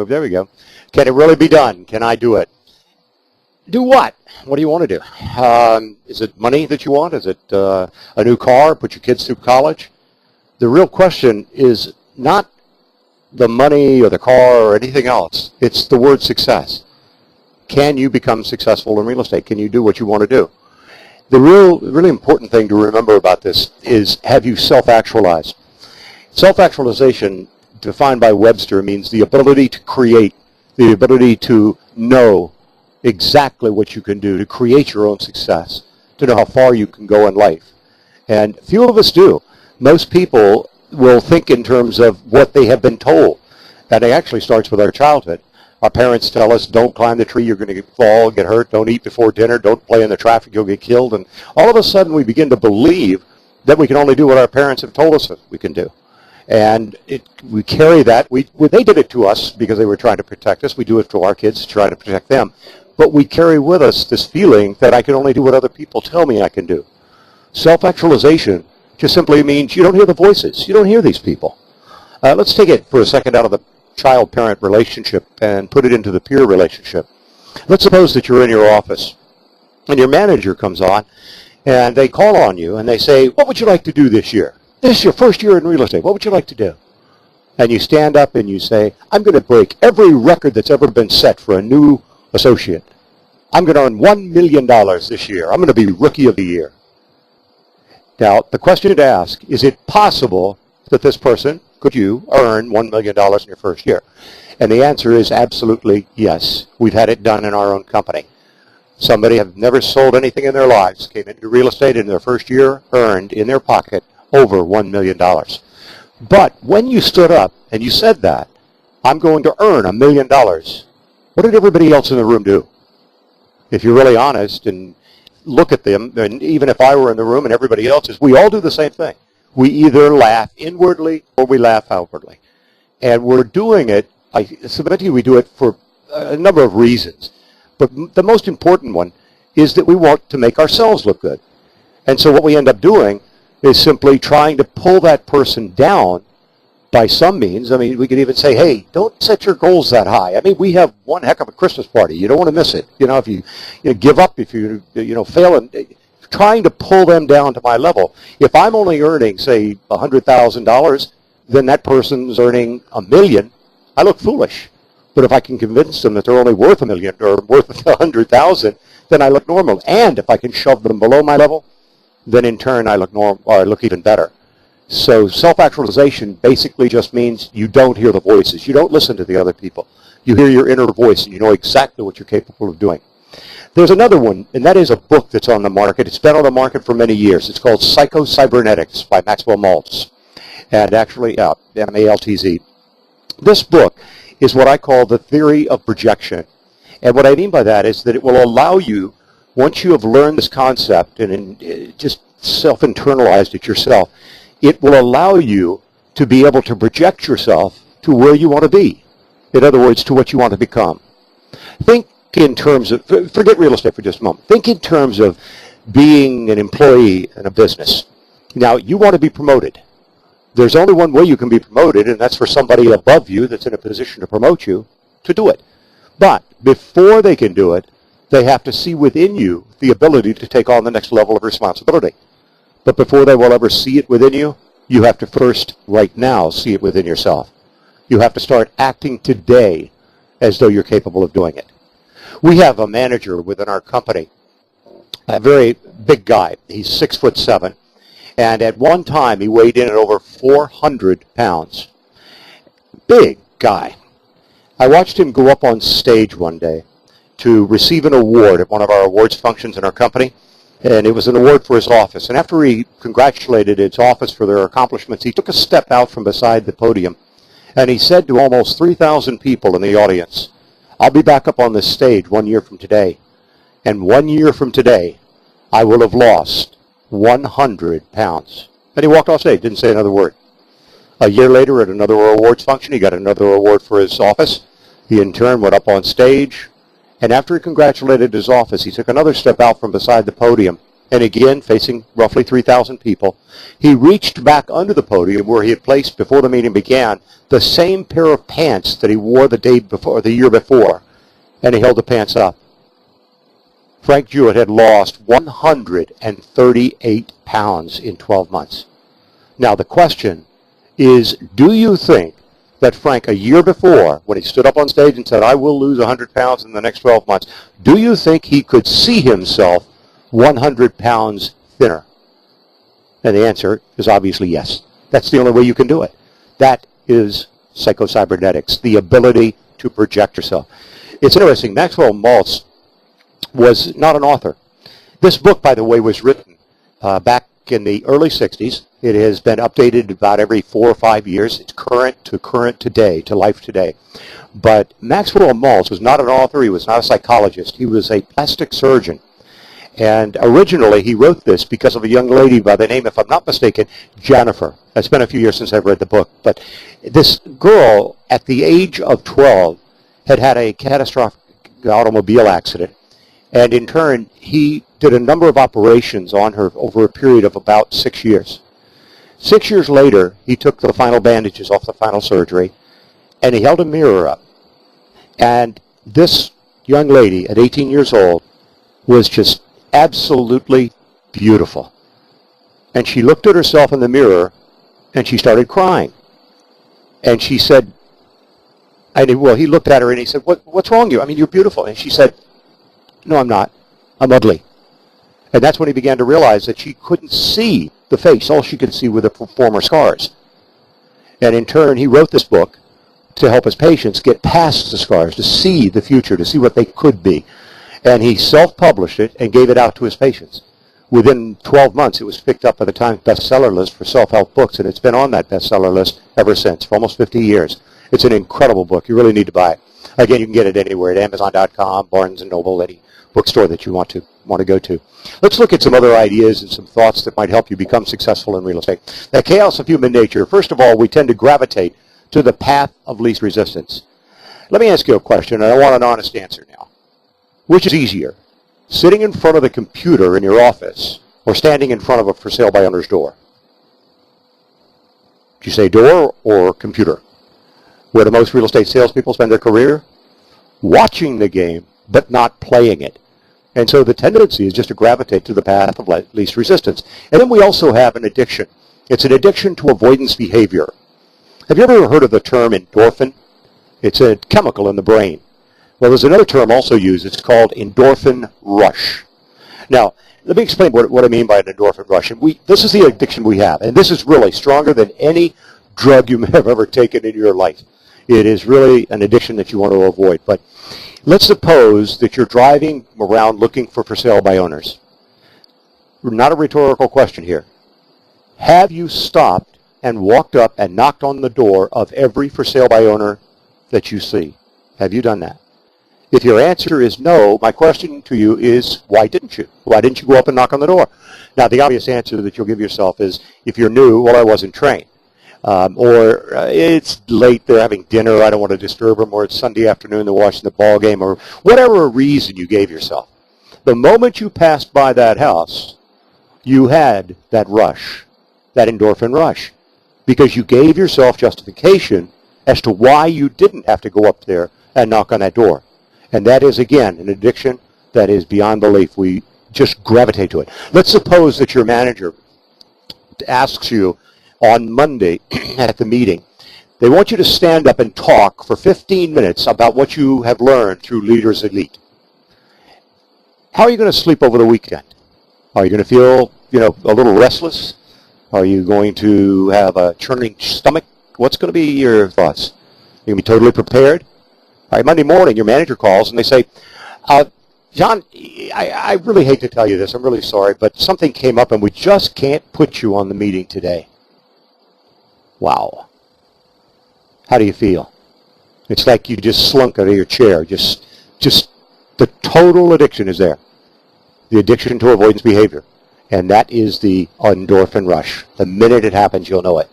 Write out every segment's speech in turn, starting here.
move. There we go. Can it really be done? Can I do it? Do what? What do you want to do? Is it money that you want? Is it a new car? Put your kids through college? The real question is not the money or the car or anything else. It's the word success. Can you become successful in real estate? Can you do what you want to do? The really important thing to remember about this is, have you self-actualized? Self-actualization, defined by Webster, means the ability to create, the ability to know exactly what you can do, to create your own success, to know how far you can go in life. And few of us do. Most people will think in terms of what they have been told. And it actually starts with our childhood. Our parents tell us, don't climb the tree, you're going to fall, get hurt, don't eat before dinner, don't play in the traffic, you'll get killed. And all of a sudden we begin to believe that we can only do what our parents have told us we can do. And we carry that. They did it to us because they were trying to protect us. We do it to our kids to try to protect them. But we carry with us this feeling that I can only do what other people tell me I can do. Self-actualization just simply means you don't hear the voices. You don't hear these people. Let's take it for a second out of the child-parent relationship and put it into the peer relationship. Let's suppose that you're in your office and your manager comes on and they call on you and they say, what would you like to do this year? This is your first year in real estate. What would you like to do? And you stand up and you say, I'm going to break every record that's ever been set for a new associate. I'm going to earn $1 million this year. I'm going to be Rookie of the Year. Now, the question to ask, is it possible that this person, could you earn $1 million in your first year? And the answer is absolutely yes. We've had it done in our own company. Somebody have never sold anything in their lives, came into real estate in their first year, earned in their pocket over $1 million. But when you stood up and you said that, I'm going to earn $1 million, what did everybody else in the room do? If you're really honest and look at them, and even if I were in the room and everybody else is, we all do the same thing. We either laugh inwardly or we laugh outwardly. And we're doing it, I submit to you, we do it for a number of reasons. But the most important one is that we want to make ourselves look good. And so what we end up doing is simply trying to pull that person down by some means. I mean, we could even say, hey, don't set your goals that high. I mean, we have one heck of a Christmas party. You don't want to miss it. You know, if you give up, if you fail, and trying to pull them down to my level. If I'm only earning, say, $100,000, then that person's earning $1 million. I look foolish. But if I can convince them that they're only worth $1 million or worth $100,000, then I look normal. And if I can shove them below my level, then in turn I look normal, or I look even better. So self-actualization basically just means you don't hear the voices. You don't listen to the other people. You hear your inner voice and you know exactly what you're capable of doing. There's another one, and that is a book that's on the market. It's been on the market for many years. It's called Psycho-Cybernetics by Maxwell Maltz, and actually M-A-L-T-Z. This book is what I call the theory of projection. And what I mean by that is that it will allow you, once you have learned this concept and just self-internalized it yourself, it will allow you to be able to project yourself to where you want to be. In other words, to what you want to become. Think in terms of, forget real estate for just a moment. Think in terms of being an employee in a business. Now, you want to be promoted. There's only one way you can be promoted, and that's for somebody above you that's in a position to promote you to do it. But before they can do it, they have to see within you the ability to take on the next level of responsibility. But before they will ever see it within you, you have to first, right now, see it within yourself. You have to start acting today as though you're capable of doing it. We have a manager within our company, a very big guy. He's 6'7", and at one time he weighed in at over 400 pounds. Big guy. I watched him go up on stage one day to receive an award at one of our awards functions in our company, and it was an award for his office. And after he congratulated his office for their accomplishments, he took a step out from beside the podium, and he said to almost 3,000 people in the audience, I'll be back up on this stage 1 year from today, and 1 year from today, I will have lost 100 pounds. And he walked off stage, didn't say another word. A year later at another awards function, he got another award for his office. He in turn went up on stage, and after he congratulated his office, he took another step out from beside the podium, and again, facing roughly 3,000 people, he reached back under the podium where he had placed, before the meeting began, the same pair of pants that he wore the year before, and he held the pants up. Frank Jewett had lost 138 pounds in 12 months. Now the question is, do you think that Frank, a year before, when he stood up on stage and said, I will lose 100 pounds in the next 12 months, do you think he could see himself 100 pounds thinner? And the answer is obviously yes. That's the only way you can do it. That is psychocybernetics, the ability to project yourself. It's interesting, Maxwell Maltz was not an author. This book, by the way, was written back in the early 60s. It has been updated about every 4 or 5 years. It's current today, to life today. But Maxwell Maltz was not an author. He was not a psychologist. He was a plastic surgeon. And originally, he wrote this because of a young lady by the name, if I'm not mistaken, Jennifer. It's been a few years since I've read the book. But this girl, at the age of 12, had had a catastrophic automobile accident. And in turn, he did a number of operations on her over a period of about 6 years. 6 years later, he took the final bandages off the final surgery, and he held a mirror up. And this young lady, at 18 years old, was just absolutely beautiful. And she looked at herself in the mirror, and she started crying. And she said, he looked at her, and he said, what's wrong with you? I mean, you're beautiful. And she said, no, I'm not. I'm ugly. And that's when he began to realize that she couldn't see the face. All she could see were the former scars. And in turn, he wrote this book to help his patients get past the scars, to see the future, to see what they could be. And he self-published it and gave it out to his patients. Within 12 months, it was picked up by the Times bestseller list for self-help books, and it's been on that bestseller list ever since, for almost 50 years. It's an incredible book. You really need to buy it. Again, you can get it anywhere, at Amazon.com, Barnes & Noble, any bookstore that you want to go to. Let's look at some other ideas and some thoughts that might help you become successful in real estate. The chaos of human nature. First of all, we tend to gravitate to the path of least resistance. Let me ask you a question, and I want an honest answer now. Which is easier, sitting in front of the computer in your office or standing in front of a for sale by owner's door? Did you say door or computer? Where do most real estate salespeople spend their career? Watching the game, but not playing it. And so the tendency is just to gravitate to the path of least resistance. And then we also have an addiction. It's an addiction to avoidance behavior. Have you ever heard of the term endorphin? It's a chemical in the brain. Well, there's another term also used. It's called endorphin rush. Now, let me explain what I mean by an endorphin rush. And this is the addiction we have. And this is really stronger than any drug you may have ever taken in your life. It is really an addiction that you want to avoid. But let's suppose that you're driving around looking for sale by owners. Not a rhetorical question here. Have you stopped and walked up and knocked on the door of every for sale by owner that you see? Have you done that? If your answer is no, my question to you is, why didn't you? Why didn't you go up and knock on the door? Now, the obvious answer that you'll give yourself is, if you're new, well, I wasn't trained. Or it's late, they're having dinner, I don't want to disturb them, or it's Sunday afternoon, they're watching the ball game, or whatever reason you gave yourself. The moment you passed by that house, you had that rush, that endorphin rush, because you gave yourself justification as to why you didn't have to go up there and knock on that door. And that is, again, an addiction that is beyond belief. We just gravitate to it. Let's suppose that your manager asks you on Monday at the meeting, they want you to stand up and talk for 15 minutes about what you have learned through Leaders Elite. How are you going to sleep over the weekend? Are you going to feel, a little restless? Are you going to have a churning stomach? What's going to be your thoughts? You're going to be totally prepared? All right, Monday morning, your manager calls and they say, John, I really hate to tell you this. I'm really sorry, but something came up and we just can't put you on the meeting today. Wow. How do you feel? It's like you just slunk out of your chair. Just the total addiction is there. The addiction to avoidance behavior. And that is the endorphin rush. The minute it happens, you'll know it.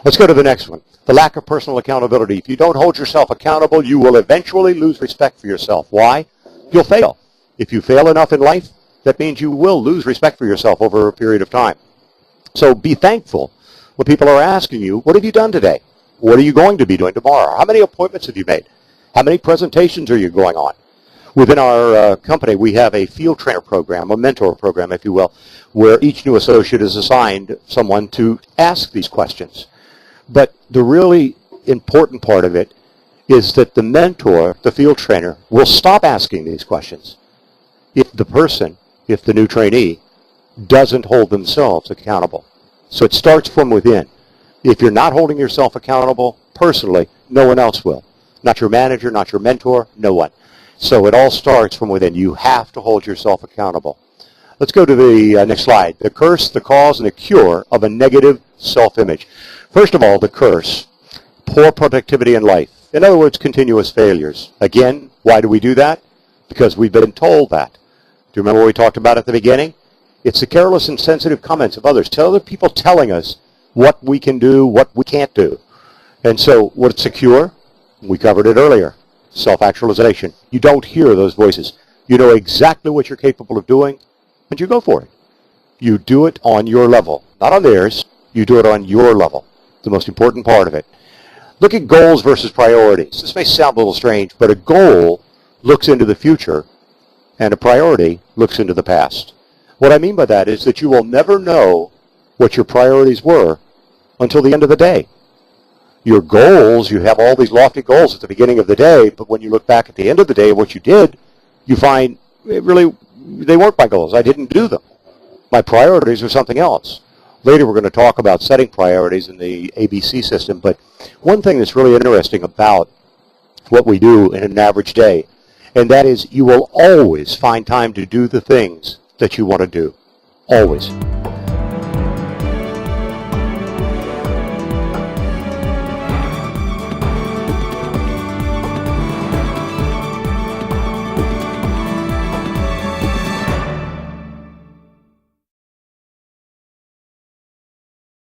Let's go to the next one. The lack of personal accountability. If you don't hold yourself accountable, you will eventually lose respect for yourself. Why? You'll fail. If you fail enough in life, that means you will lose respect for yourself over a period of time. So be thankful when people are asking you, what have you done today? What are you going to be doing tomorrow? How many appointments have you made? How many presentations are you going on? Within our company, we have a field trainer program, a mentor program, if you will, where each new associate is assigned someone to ask these questions. But the really important part of it is that the mentor, the field trainer, will stop asking these questions if the new trainee, doesn't hold themselves accountable. So it starts from within. If you're not holding yourself accountable personally, no one else will. Not your manager, not your mentor, no one. So it all starts from within. You have to hold yourself accountable. Let's go to the next slide. The curse, the cause, and the cure of a negative self-image. First of all, the curse. Poor productivity in life. In other words, continuous failures. Again, why do we do that? Because we've been told that. Do you remember what we talked about at the beginning? It's the careless and sensitive comments of others. Other people telling us what we can do, what we can't do. And so what's the cure? We covered it earlier. Self-actualization. You don't hear those voices. You know exactly what you're capable of doing, and you go for it. You do it on your level, not on theirs. You do it on your level. The most important part of it. Look at goals versus priorities. This may sound a little strange, but a goal looks into the future, and a priority looks into the past. What I mean by that is that you will never know what your priorities were until the end of the day. Your goals, you have all these lofty goals at the beginning of the day, but when you look back at the end of the day what you did, you find they weren't my goals. I didn't do them. My priorities were something else. Later we're going to talk about setting priorities in the ABC system, but one thing that's really interesting about what we do in an average day, and that is you will always find time to do the things that you want to do. Always.